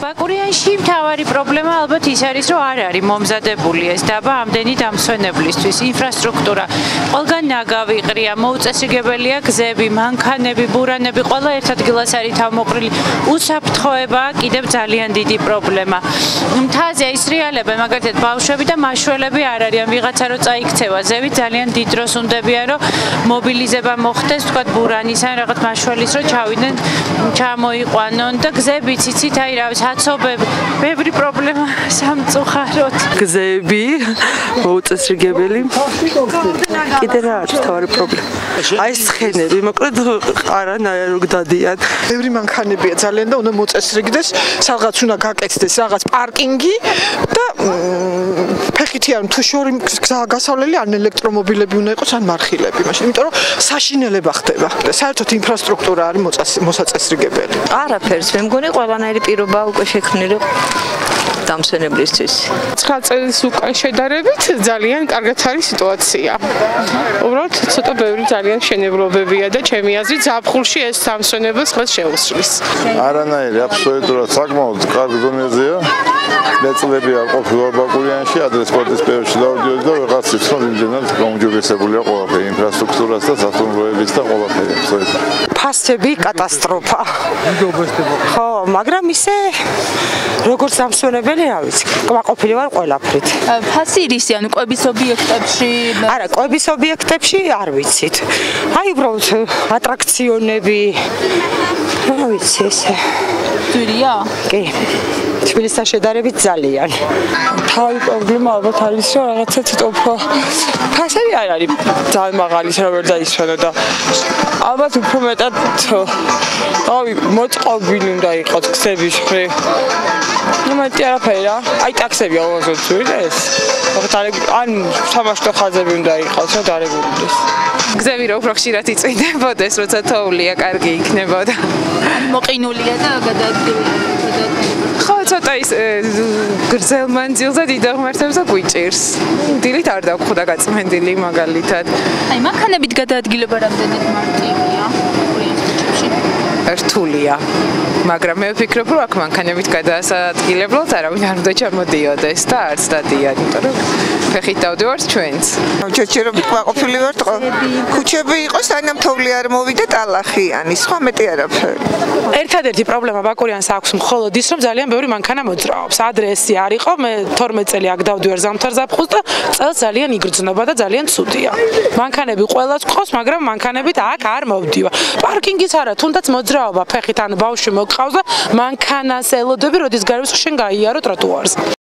ბაკურიანში მთავარი პრობლემა ალბათ ის არის, რომ არ არის მომზადებული ეს დაბა ამდენი დამსვენებლისთვის. ინფრასტრუქტურა ყველგან ნაგავი ყრია, მოუწესრიგებელია გზები, მანქანები, ბურანები, ყველა ერთ ადგილას არის თავმოყრილი. უსაფრთხოებაა კიდევ ძალიან დიდი პრობლემა. მთაზე ისრიალებენ მაგალითად ბავშვები და მაშველები არ არიან. ვიღაცა რო წაიქცევა ზევით, ძალიან დიდ დროს უნდებიან, რომ მობილიზება მოხდეს, თქვა ბურანის ან რაღაც მაშველის რო ჩავიდნენ, ჩამოიყვანონ და გზებიც იცით, აი რა ვიცი აცობები, ბევრი პრობლემა სამწუხაროდ. გზები, მოუწესრიგებელი. კიდე რა არის თავარი პრობლემა? აი ცხენები, მოკლედ არანაირ რო გდადიან. ბევრი მანქანებია ძალიან და უნდა მოწესრიგდეს, სადღაც უნდა გაკეთდეს რაღაც პარკინგი და ფეხითი ან თუ შორი გასავლელი ან ელექტრომობილები უნდა იყოს ან მარხილები, მაშინ იმიტომ რომ საშინელება ხდება და საერთოდ ინფრასტრუქტურა არის მოსაწესრიგებელი. არაფერს მე მგონი ყველანაირი პირობა უკვე შექმნილი დამსვენებლისთვის. 9 წელს უკან შედარებით ძალიან კარგად არის სიტუაცია. უბრალოდ ცოტა ბევრი ძალიან შენებლობებია და ჩემი აზრით ზაფხულში ეს დამსვენებელს ხელს შეუსწრის. არანაირი აბსოლუტურად საკმაოდ კარგ დონეზეა. მეწლები არ ყოფილა ბაკურიანში, ადრე სპორტის პერიოდში დავდიოდი და ვიღაც იცნობს იმდენად გაუმჯობესებულია ყველაფერი, ინფრასტრუქტურაც და სასტუმროების და ყველაფერი აბსოლუტურად. ფასები კატასტროფა. ხო, მაგრამ ისე როგორც დამსვენებელი, რა ვიცი, კმაყოფილი ვარ ყველაფრით. ფასი რისი, ანუ კვების ობიექტებში? არა, კვების ობიექტებში არ ვიცით. აი უბრალოდ ატრაქციონები. რა ვიცი ესე. ძვირია? კი. თბილისთან შედარებით ძალიან. თავი პრობლემა ალბათ არის, რომ რაღაცა ცოტა უფრო ფასები არ არის ძალიან მაღალი, რომ ვერ დაისვენო და ალბათ უფრო მეტად თავი მოწყობილი უნდა იყოს გზების მხრივ. ნუ მეტი არაფერი რა. აი ტაქსები ალბათ ძვირი და ეს. ან სამაშტო ხაზები უნდა იყოს, რომ დარეგულირდეს. გზები რო უფრო ხშირად იწვიდებოდეს, როცა თოვლია, კარგი იქნებოდა. მოყინულია და გადაადგილებული. ხო, ცოტა ის გრძელ მანძილს და დიდ აღმართებს და გვიჭირს. დილით არ დავხვდა გაწმენდილი მაგალითად. აი, მანქანებით გადაადგილება რამდენად მარტივია? რთულია. მაგრამ მე ვფიქრობ, რომ აქ მანქანებით გადაასადგილებლად არავინ არ უნდა ჩამოდიოდეს და არც დადიან, იმიტომ რომ ფეხით დავდივართ ჩვენც. ჯერჯერობით კმაყოფილი ვართ, ქუჩები იყოს, სანამ თოვლი არ მოვიდა ტალახიანი, სხვა მეტი არაფერი. ერთადერთი პრობლემა ბაკურიანს აქვს მხოლოდ ის, რომ ძალიან ბევრი მანქანა მოძრაობს. ადრე ესე არ იყო, მე 12 წელი აქ დავდივარ ზამთარ ზაფხულს და წელს ძალიან იგრძნობა და ძალიან ცუდია. მანქანები ყველას გყავს, მაგრამ მანქანებით აქ არ მოვდივა. პარკინგიც არა, თუნდაც მოძრაობა ფეხით ან ბავშვი მოგყავს და მანქანას ელოდები, როდის გაივსო შენ გაიარო ტროტუარზე.